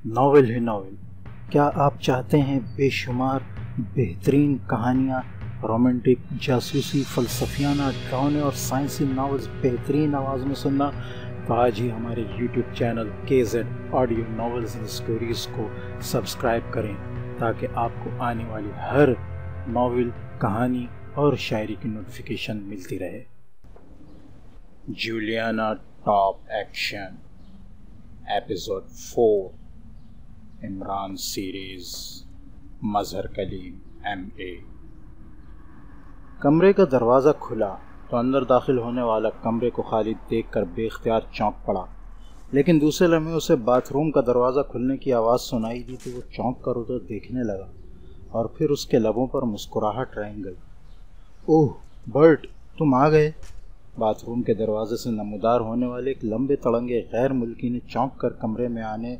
Novel ہے novel. کیا آپ چاہتے ہیں بے شمار بہترین کہانیاں، رومانٹک، جاسوسی، فلسفیانہ، ڈراؤنے اور سائنسی ناولز بہترین آواز میں سننا؟ تو آج ہی ہمارے YouTube channel KZ audio novels and stories کو سبسکرائب کریں تاکہ آپ کو آنے والی ہر ناول، کہانی اور شاعری کی نوٹیفیکیشن ملتی رہے۔ Juliana top action episode 4 Imran series Mazhar Kaleem MA۔ کمرے کا دروازہ کھلا تو اندر داخل ہونے والا کمرے کو خالی دیکھ کر بے اختیار چونک پڑا، لیکن دوسرے لمحے اسے باتھ روم کا دروازہ کھلنے کی آواز سنائی دی تو وہ چونک کر ادھر دیکھنے لگا اور پھر اس کے لبوں پر مسکراہٹ رنگ گئی۔ اوہ برٹ، تم آ گئے۔ باتھ روم کے دروازے سے نمودار ہونے والے ایک لمبے تڑنگے غیر ملکی نے چونک کر کمرے میں آنے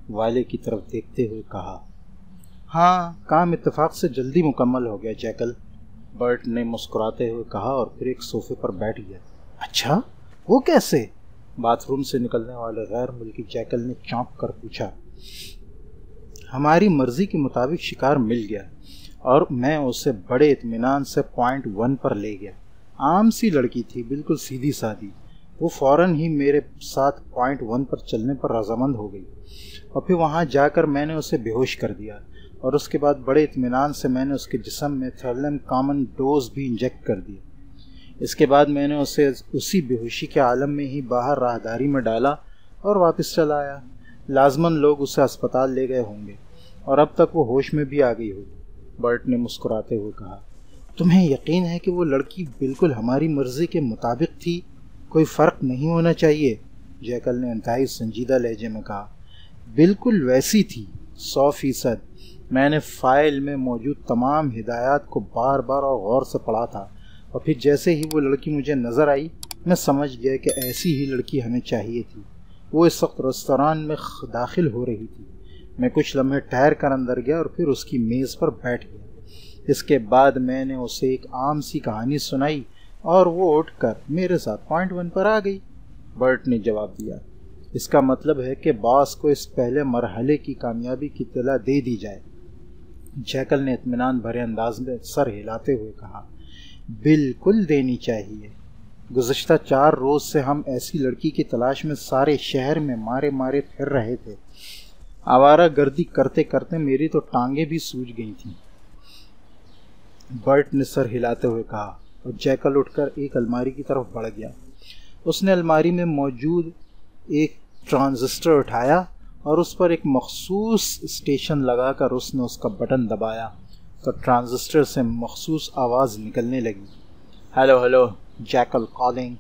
والے کی طرف دیکھتے ہوئے کہا۔ ہاں، کام اتفاق سے جلدی مکمل ہو گیا جیکل، برٹ نے مسکراتے ہوئے کہا اور پھر ایک صوفے پر بیٹھ گیا۔ اچھا، وہ کیسے؟ باتھ روم سے نکلنے والے غیر ملکی جیکل نے چونک کر پوچھا۔ ہماری مرضی کے مطابق شکار مل گیا اور میں اسے بڑے اطمینان سے پوائنٹ 1 پر لے گیا۔ عام سی لڑکی تھی، بالکل سیدھی سادی۔ وہ فوراً ہی میرے ساتھ پوائنٹ 1 پر چلنے پر رضامند ہو گئی اور پھر وہاں جا کر میں نے اسے بے ہوش کر دیا اور اس کے بعد بڑے اطمینان سے میں نے اس کے جسم میں تھرلم کامن ڈوز بھی انجیکٹ کر دی۔ اس کے بعد میں نے اسے اسی بے ہوشی کے عالم میں ہی باہر راہداری میں ڈالا اور واپس چلا آیا۔ لازماً لوگ اسے اسپتال لے گئے ہوں گے اور اب تک وہ ہوش میں بھی آ گئی ہوگی، برٹ نے مسکراتے ہوئے کہا۔ تمہیں یقین ہے کہ وہ لڑکی بالکل ہماری مرضی کے مطابق تھی؟ کوئی فرق نہیں ہونا چاہیے، جیکل نے انتہائی سنجیدہ لہجے میں کہا۔ بالکل ویسی تھی، 100%۔ میں نے فائل میں موجود تمام ہدایات کو بار بار اور غور سے پڑھا تھا اور پھر جیسے ہی وہ لڑکی مجھے نظر آئی میں سمجھ گیا کہ ایسی ہی لڑکی ہمیں چاہیے تھی۔ وہ اس وقت ریستوران میں داخل ہو رہی تھی۔ میں کچھ لمحے ٹھہر کر اندر گیا اور پھر اس کی میز پر بیٹھ گیا۔ اس کے بعد میں نے اسے ایک عام سی کہانی سنائی اور وہ اٹھ کر میرے ساتھ پوائنٹ 1 پر آ گئی، برٹ نے جواب دیا۔ اس کا مطلب ہے کہ باس کو اس پہلے مرحلے کی کامیابی کی اطلاع دے دی جائے، جیکل نے اطمینان بھرے انداز میں سر ہلاتے ہوئے کہا۔ بالکل دینی چاہیے۔ گزشتہ 4 روز سے ہم ایسی لڑکی کی تلاش میں سارے شہر میں مارے پھر رہے تھے۔ آوارہ گردی کرتے کرتے میری تو ٹانگیں بھی سوج گئی تھیں، برٹ نے سر ہلاتے ہوئے کہا اور جیکل اٹھ کر ایک الماری کی طرف بڑھ گیا۔ اس نے الماری میں موجود ایک ٹرانزسٹر اٹھایا اور اس پر ایک مخصوص اسٹیشن لگا کر اس نے اس کا بٹن دبایا تو ٹرانزسٹر سے مخصوص آواز نکلنے لگی۔ Hello Jackal calling.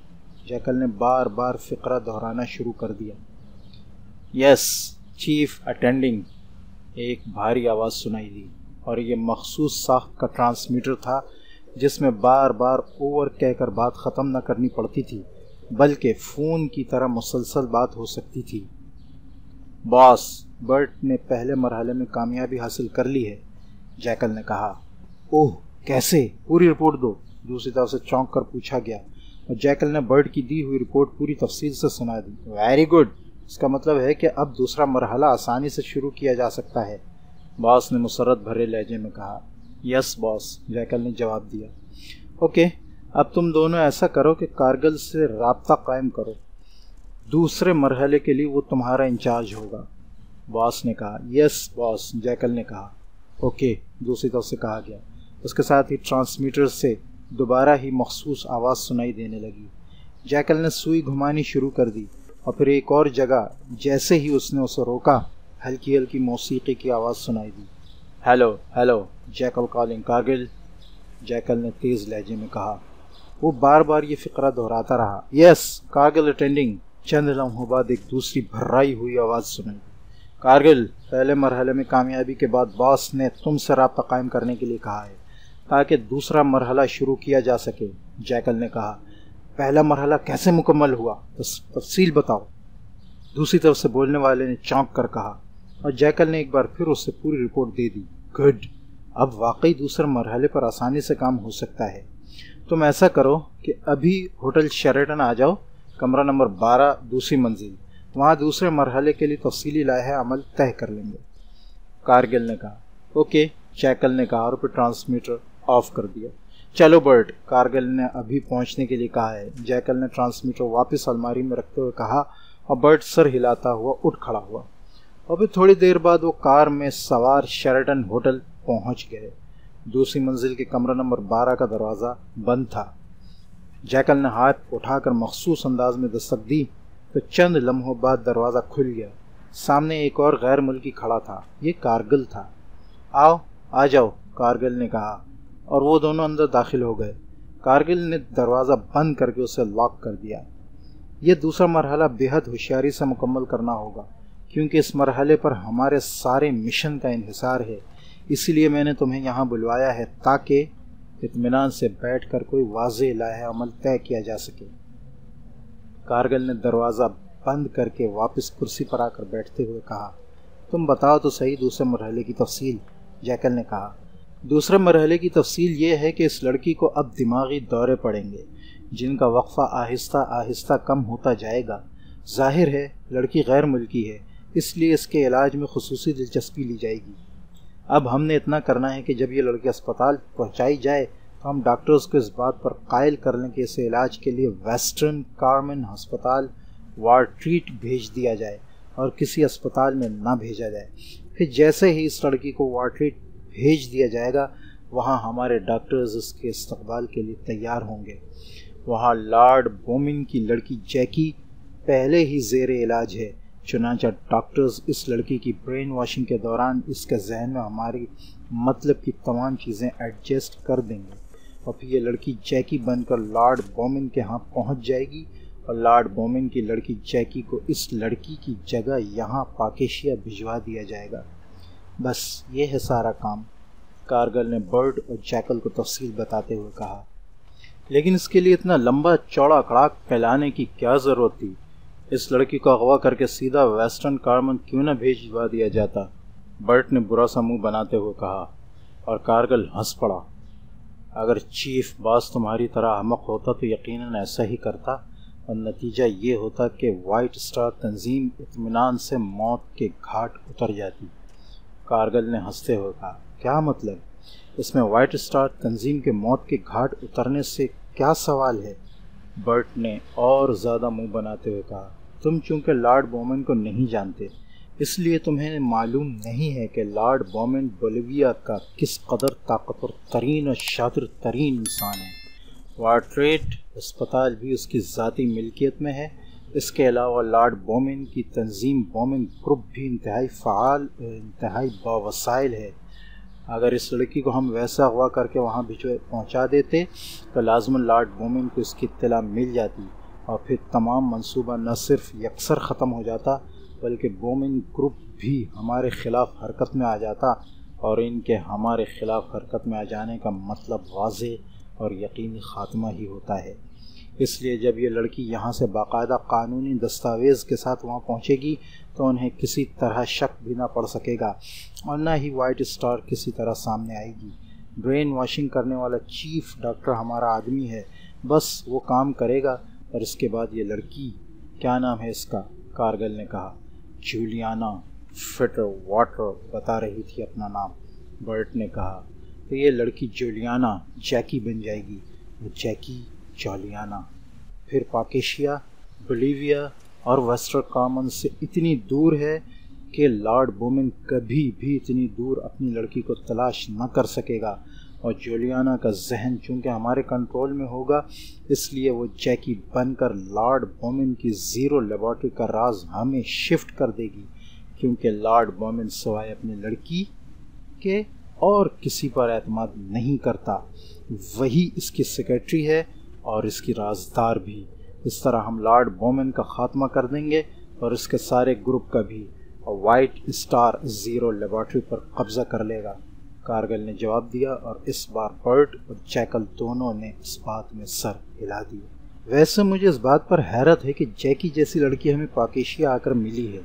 جیکل نے بار بار فقرہ دہرانا شروع کر دیا۔ یس چیف اٹینڈنگ، ایک بھاری آواز سنائی دی اور یہ مخصوص ساخت کا ٹرانسمیٹر تھا جس میں بار بار اوور کہہ کر بات ختم نہ کرنی پڑتی تھی بلکہ فون کی طرح مسلسل بات ہو سکتی تھی۔ باس، برٹ نے پہلے مرحلے میں کامیابی حاصل کر لی ہے، جیکل نے کہا۔ اوہ کیسے؟ پوری رپورٹ دو، دوسری طرف سے چونک کر پوچھا گیا اور جیکل نے برٹ کی دی ہوئی رپورٹ پوری تفصیل سے سنا دی۔ ویری گڈ، اس کا مطلب ہے کہ اب دوسرا مرحلہ آسانی سے شروع کیا جا سکتا ہے، باس نے مسرت بھرے لہجے میں کہا۔ یس باس، جیکل نے جواب دیا۔ اوکے، اب تم دونوں ایسا کرو کہ کارگل سے رابطہ قائم کرو، دوسرے مرحلے کے لیے وہ تمہارا انچارج ہوگا، باس نے کہا۔ یس باس، جیکل نے کہا۔ اوکے، دوسری طرف سے کہا گیا۔ اس کے ساتھ ہی ٹرانسمیٹر سے دوبارہ ہی مخصوص آواز سنائی دینے لگی۔ جیکل نے سوئی گھمانی شروع کر دی اور پھر ایک اور جگہ جیسے ہی اس نے اسے روکا ہلکی موسیقی کی آواز سنائی دی۔ Hello Jackal calling Kargil, Jackal نے تیز لہجے میں کہا۔ وہ بار بار یہ فقرہ دہراتا رہا۔ یس کارگل اٹینڈنگ۔ چند لمحوں بعد ایک دوسری بھرائی ہوئی آواز سنائی۔ کارگل، پہلے مرحلے میں کامیابی کے بعد باس نے تم سے رابطہ قائم کرنے کے لیے کہا ہے تاکہ دوسرا مرحلہ شروع کیا جا سکے، جیکل نے کہا۔ پہلا مرحلہ کیسے مکمل ہوا؟ تفصیل بتاؤ، دوسری طرف سے بولنے والے نے چونک کر کہا اور جیکل نے ایک بار پھر اس سے پوری رپورٹ دے دی۔ گڈ، اب واقعی دوسرے مرحلے پر آسانی سے کام ہو سکتا ہے۔ تم ایسا کرو کہ ابھی ہوٹل شیریٹن آ جاؤ، کمرہ نمبر 12 دوسری منزل، وہاں دوسرے مرحلے کے لیے تفصیلی لائحہ عمل طے کر لیں گے۔ کارگل نے کہا۔ اوکے، جیکل نے کہا اور پھر ٹرانسمیٹر آف کر دیا۔ چلو برٹ، کارگل نے ابھی پہنچنے کے لیے کہا ہے، جیکل نے ٹرانسمیٹر واپس الماری میں رکھتے ہوئے کہا، اور برٹ سر ہلاتا ہوا اٹھ کھڑا ہوا۔ اور پھر تھوڑی دیر بعد وہ کار میں سوار شیراٹن ہوٹل پہنچ گئے۔ دوسری منزل کے کمرہ نمبر 12 کا دروازہ بند تھا۔ جیکل نے ہاتھ اٹھا کر مخصوص انداز میں دستک دی تو چند لمحوں بعد دروازہ کھل گیا۔ سامنے ایک اور غیر ملکی کھڑا تھا، یہ کارگل تھا۔ آؤ، آ جاؤ، کارگل نے کہا، اور وہ دونوں اندر داخل ہو گئے۔ کارگل نے دروازہ بند کر کے اسے لاک کر دیا۔ یہ دوسرا مرحلہ بے حد ہوشیاری سے مکمل کرنا ہوگا، کیونکہ اس مرحلے پر ہمارے سارے مشن کا انحصار ہے۔ اسی لیے میں نے تمہیں یہاں بلوایا ہے تاکہ اطمینان سے بیٹھ کر کوئی واضح لائحہ عمل طے کیا جا سکے۔ کارگل نے دروازہ بند کر کے واپس کرسی پر آ کر بیٹھتے ہوئے کہا، تم بتاؤ تو صحیح دوسرے مرحلے کی تفصیل۔ جیکل نے کہا، دوسرے مرحلے کی تفصیل یہ ہے کہ اس لڑکی کو اب دماغی دورے پڑیں گے، جن کا وقفہ آہستہ آہستہ کم ہوتا جائے گا۔ ظاہر ہے لڑکی غیر ملکی ہے، اس لیے اس کے علاج میں خصوصی دلچسپی لی جائے گی۔ اب ہم نے اتنا کرنا ہے کہ جب یہ لڑکی اسپتال پہنچائی جائے تو ہم ڈاکٹرز کو اس بات پر قائل کر لیں کہ اسے علاج کے لیے ویسٹرن کارمن ہسپتال وارٹریٹ بھیج دیا جائے اور کسی اسپتال میں نہ بھیجا جائے۔ پھر جیسے ہی اس لڑکی کو وارٹریٹ بھیج دیا جائے گا، وہاں ہمارے ڈاکٹرز اس کے استقبال کے لیے تیار ہوں گے۔ وہاں لارڈ بومن کی لڑکی جیکی پہلے ہی زیر علاج ہے، چنانچہ ڈاکٹرز اس لڑکی کی برین واشنگ کے دوران اس کے ذہن میں ہماری مطلب کی تمام چیزیں ایڈجسٹ کر دیں گے، اور پھر یہ لڑکی جیکی بن کر لارڈ بومن کے ہاں پہنچ جائے گی، اور لارڈ بومن کی لڑکی جیکی کو اس لڑکی کی جگہ یہاں پاکیشیا بھجوا دیا جائے گا۔ بس یہ ہے سارا کام، کارگل نے برٹ اور جیکل کو تفصیل بتاتے ہوئے کہا۔ لیکن اس کے لیے اتنا لمبا چوڑا کڑاک پھیلانے کی کیا ضرورت تھی؟ اس لڑکی کو اغوا کر کے سیدھا ویسٹرن کارمن کیوں نہ بھیجوا دیا جاتا؟ برٹ نے برا سا منہ بناتے ہوئے کہا، اور کارگل ہنس پڑا۔ اگر چیف باس تمہاری طرح احمق ہوتا تو یقیناً ایسا ہی کرتا، اور نتیجہ یہ ہوتا کہ وائٹ اسٹار تنظیم اطمینان سے موت کے گھاٹ اتر جاتی۔ کارگل نے ہنستے ہوئے کہا، کیا مطلب؟ اس میں وائٹ اسٹار تنظیم کے موت کے گھاٹ اترنے سے کیا سوال ہے؟ برٹ نے اور زیادہ منہ بناتے ہوئے کہا، تم چونکہ لارڈ بومن کو نہیں جانتے، اس لیے تمہیں معلوم نہیں ہے کہ لارڈ بومن بولیویا کا کس قدر طاقتور ترین اور شاطر ترین انسان ہے۔ وارٹریٹ اسپتال بھی اس کی ذاتی ملکیت میں ہے۔ اس کے علاوہ لارڈ بومن کی تنظیم بومن گروپ بھی انتہائی فعال اور انتہائی باوسائل ہے۔ اگر اس لڑکی کو ہم ویسا اغوا کر کے وہاں پہنچا دیتے تو لازماً لارڈ بومن کو اس کی اطلاع مل جاتی، اور پھر تمام منصوبہ نہ صرف یکسر ختم ہو جاتا بلکہ بومن گروپ بھی ہمارے خلاف حرکت میں آ جاتا، اور ان کے ہمارے خلاف حرکت میں آ جانے کا مطلب واضح اور یقینی خاتمہ ہی ہوتا ہے۔ اس لیے جب یہ لڑکی یہاں سے باقاعدہ قانونی دستاویز کے ساتھ وہاں پہنچے گی تو انہیں کسی طرح شک بھی نہ پڑ سکے گا، اور نہ ہی وائٹ اسٹار کسی طرح سامنے آئے گی۔ برین واشنگ کرنے والا چیف ڈاکٹر ہمارا آدمی ہے، بس وہ کام کرے گا، اور اس کے بعد یہ لڑکی، کیا نام ہے اس کا؟ کارگل نے کہا۔ جولیانا فٹر واٹر بتا رہی تھی اپنا نام، برٹ نے کہا۔ تو یہ لڑکی جولیانا جیکی بن جائے گی، وہ جیکی جولیانا، پھر پاکیشیا بولیویا اور ویسٹر کامن سے اتنی دور ہے کہ لارڈ بومن کبھی بھی اتنی دور اپنی لڑکی کو تلاش نہ کر سکے گا، اور جولیانا کا ذہن چونکہ ہمارے کنٹرول میں ہوگا، اس لیے وہ جیکی بن کر لارڈ بومن کی زیرو لیبارٹری کا راز ہمیں شفٹ کر دے گی، کیونکہ لارڈ بومن سوائے اپنی لڑکی کے اور کسی پر اعتماد نہیں کرتا۔ وہی اس کی سیکرٹری ہے اور اس کی رازدار بھی۔ اس طرح ہم لارڈ بومن کا خاتمہ کر دیں گے اور اس کے سارے گروپ کا بھی، اور وائٹ اسٹار زیرو لیبارٹری پر قبضہ کر لے گا، کارگل نے جواب دیا، اور اس بار برٹ اور جیکل دونوں نے اس بات میں سر ہلا دیا۔ ویسے مجھے اس بات پر حیرت ہے کہ جیکی جیسی لڑکی ہمیں پاکیشیا آ کر ملی ہے،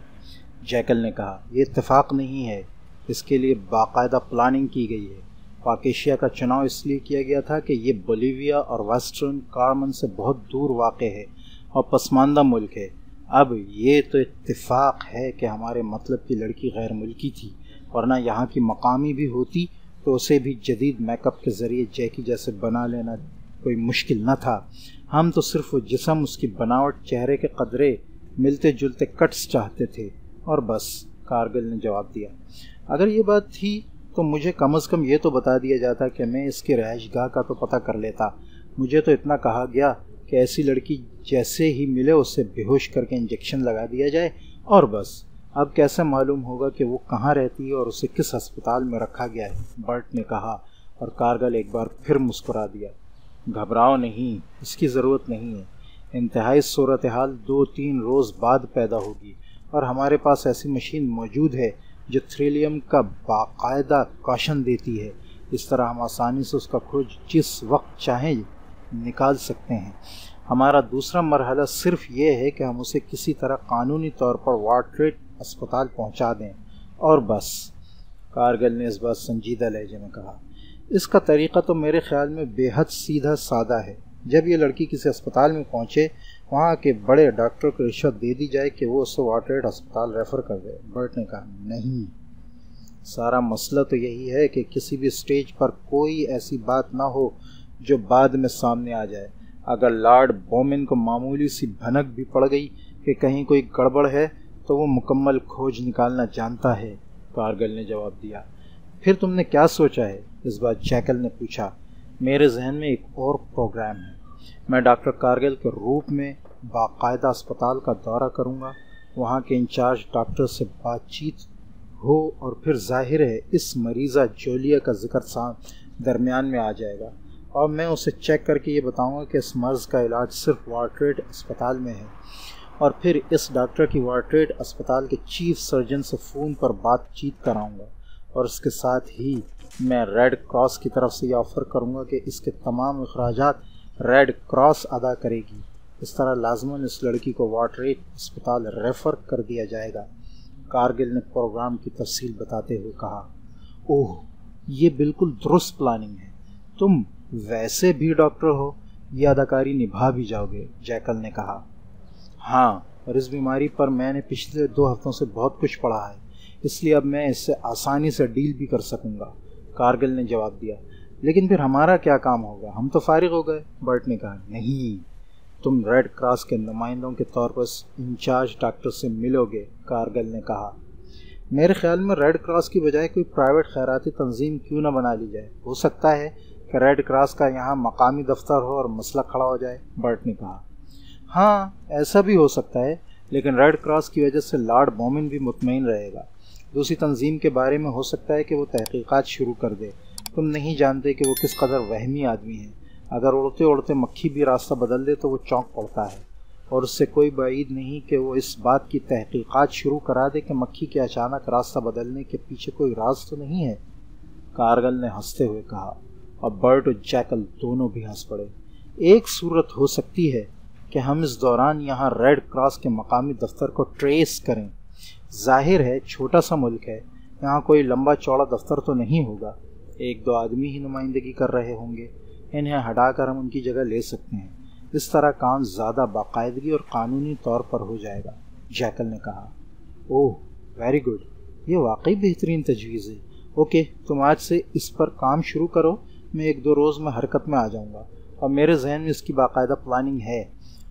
جیکل نے کہا۔ یہ اتفاق نہیں ہے، اس کے لیے باقاعدہ پلاننگ کی گئی ہے۔ پاکیشیا کا چناؤ اس لیے کیا گیا تھا کہ یہ بولیویا اور ویسٹرن کارمن سے بہت دور واقع ہے اور پسماندہ ملک ہے۔ اب یہ تو اتفاق ہے کہ ہمارے مطلب کی لڑکی غیر ملکی تھی، ورنہ یہاں کی مقامی بھی ہوتی تو اسے بھی جدید میک اپ کے ذریعے جیکی جیسے بنا لینا کوئی مشکل نہ تھا۔ ہم تو صرف وہ جسم، اس کی بناوٹ، چہرے کے قدرے ملتے جلتے کٹس چاہتے تھے اور بس، کارگل نے جواب دیا۔ اگر یہ بات تھی تو مجھے کم از کم یہ تو بتا دیا جاتا کہ میں اس کی رہائش گاہ کا تو پتہ کر لیتا۔ مجھے تو اتنا کہا گیا کہ ایسی لڑکی جیسے ہی ملے اسے بے ہوش کر کے انجیکشن لگا دیا جائے اور بس۔ اب کیسے معلوم ہوگا کہ وہ کہاں رہتی ہے اور اسے کس ہسپتال میں رکھا گیا ہے؟ برٹ نے کہا اور کارگل ایک بار پھر مسکرا دیا۔ گھبراؤ نہیں، اس کی ضرورت نہیں ہے۔ انتہائی صورتحال 2-3 روز بعد پیدا ہوگی اور ہمارے پاس ایسی مشین موجود ہے جو تھریلیم کا باقاعدہ کاشن دیتی ہے۔ اس طرح ہم آسانی سے اس کا کھوج جس وقت چاہیں نکال سکتے ہیں۔ ہمارا دوسرا مرحلہ صرف یہ ہے کہ ہم اسے کسی طرح قانونی طور پر وارٹریٹ اسپتال پہنچا دیں اور بس، کارگل نے اس بات سنجیدہ لہجے میں کہا۔ اس کا طریقہ تو میرے خیال میں بے حد سیدھا سادہ ہے۔ جب یہ لڑکی کسی اسپتال میں پہنچے، وہاں کے بڑے ڈاکٹر کو رشوت دے دی جائے کہ وہ اسے وارٹریٹ اسپتال ریفر کر دے۔ برٹ نے کہا، نہیں، سارا مسئلہ تو یہی ہے کہ کسی بھی سٹیج پر کوئی ایسی بات نہ ہو جو بعد میں سامنے آ جائے۔ اگر لارڈ بومن کو معمولی سی بھنک بھی پڑ گئی کہ کہیں کوئی گڑبڑ ہے تو وہ مکمل کھوج نکالنا جانتا ہے، کارگل نے جواب دیا۔ پھر تم نے کیا سوچا ہے؟ اس بار جیکل نے پوچھا۔ میرے ذہن میں ایک اور پروگرام ہے۔ میں ڈاکٹر کارگل کے روپ میں باقاعدہ اسپتال کا دورہ کروں گا، وہاں کے انچارج ڈاکٹر سے بات چیت ہو اور پھر ظاہر ہے اس مریضہ جولیا کا ذکر درمیان میں آ جائے گا اور میں اسے چیک کر کے یہ بتاؤں گا کہ اس مرض کا علاج صرف وارٹریٹ اسپتال میں ہے، اور پھر اس ڈاکٹر کی وارٹریٹ اسپتال کے چیف سرجن سے فون پر بات چیت کراؤں گا، اور اس کے ساتھ ہی میں ریڈ کراس کی طرف سے یہ آفر کروں گا کہ اس کے تمام اخراجات ریڈ کراس ادا کرے گی۔ اس طرح لازماً اس لڑکی کو وارٹریٹ اسپتال ریفر کر دیا جائے گا، کارگل نے پروگرام کی تفصیل بتاتے ہوئے کہا۔ اوہ، یہ بالکل درست پلاننگ ہے۔ تم ویسے بھی ڈاکٹر ہو، یہ اداکاری نبھا بھی جاؤ گے، جیکل نے کہا۔ ہاں، اور اس بیماری پر میں نے پچھلے 2 ہفتوں سے بہت کچھ پڑھا ہے، اس لیے اب میں اس سے آسانی سے ڈیل بھی کر سکوں گا، کارگل نے جواب دیا۔ لیکن پھر ہمارا کیا کام ہوگا؟ ہم تو فارغ ہو گئے، برٹ نے کہا۔ نہیں، تم ریڈ کراس کے نمائندوں کے طور پر انچارج ڈاکٹر سے ملو گے، کارگل نے کہا۔ میرے خیال میں ریڈ کراس کی بجائے کوئی پرائیویٹ خیراتی تنظیم کیوں نہ بنا لی جائے؟ ہو سکتا ہے کہ ریڈ کراس کا یہاں مقامی دفتر ہو اور مسئلہ کھڑا ہو جائے، برٹ نے کہا۔ ہاں، ایسا بھی ہو سکتا ہے، لیکن ریڈ کراس کی وجہ سے لارڈ بومن بھی مطمئن رہے گا۔ دوسری تنظیم کے بارے میں ہو سکتا ہے کہ وہ تحقیقات شروع کر دے۔ تم نہیں جانتے کہ وہ کس قدر وہمی آدمی ہے۔ اگر اڑتے اڑتے مکھی بھی راستہ بدل دے تو وہ چونک پڑتا ہے، اور اس سے کوئی بعید نہیں کہ وہ اس بات کی تحقیقات شروع کرا دے کہ مکھی کے اچانک راستہ بدلنے کے پیچھے کوئی راز تو نہیں ہے، کارگل نے ہنستے ہوئے کہا، اور برٹ اور جیکل دونوں بھی ہنس پڑے۔ ایک صورت ہو سکتی ہے کہ ہم اس دوران یہاں ریڈ کراس کے مقامی دفتر کو ٹریس کریں۔ ظاہر ہے چھوٹا سا ملک ہے، یہاں کوئی لمبا چوڑا دفتر تو نہیں ہوگا، 1-2 آدمی ہی نمائندگی کر رہے ہوں گے، انہیں ہٹا کر ہم ان کی جگہ لے سکتے ہیں۔ اس طرح کام زیادہ باقاعدگی اور قانونی طور پر ہو جائے گا، جیکل نے کہا۔ اوہ، ویری گڈ، یہ واقعی بہترین تجویز ہے۔ اوکے، تم آج سے اس پر کام شروع کرو، میں 1-2 روز میں حرکت میں آ جاؤں گا، اور میرے ذہن میں اس کی باقاعدہ پلاننگ ہے۔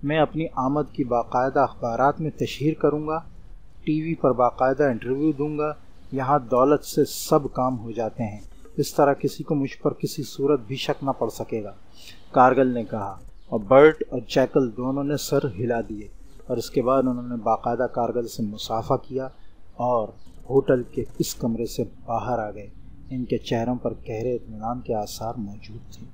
میں اپنی آمد کی باقاعدہ اخبارات میں تشہیر کروں گا، ٹی وی پر باقاعدہ انٹرویو دوں گا، یہاں دولت سے سب کام ہو جاتے ہیں، اس طرح کسی کو مجھ پر کسی صورت بھی شک نہ پڑ سکے گا، کارگل نے کہا، اور برٹ اور جیکل دونوں نے سر ہلا دیے، اور اس کے بعد انہوں نے باقاعدہ کارگل سے مصافحہ کیا اور ہوٹل کے اس کمرے سے باہر آ گئے۔ ان کے چہروں پر گہرے اطمینان کے آثار موجود تھے۔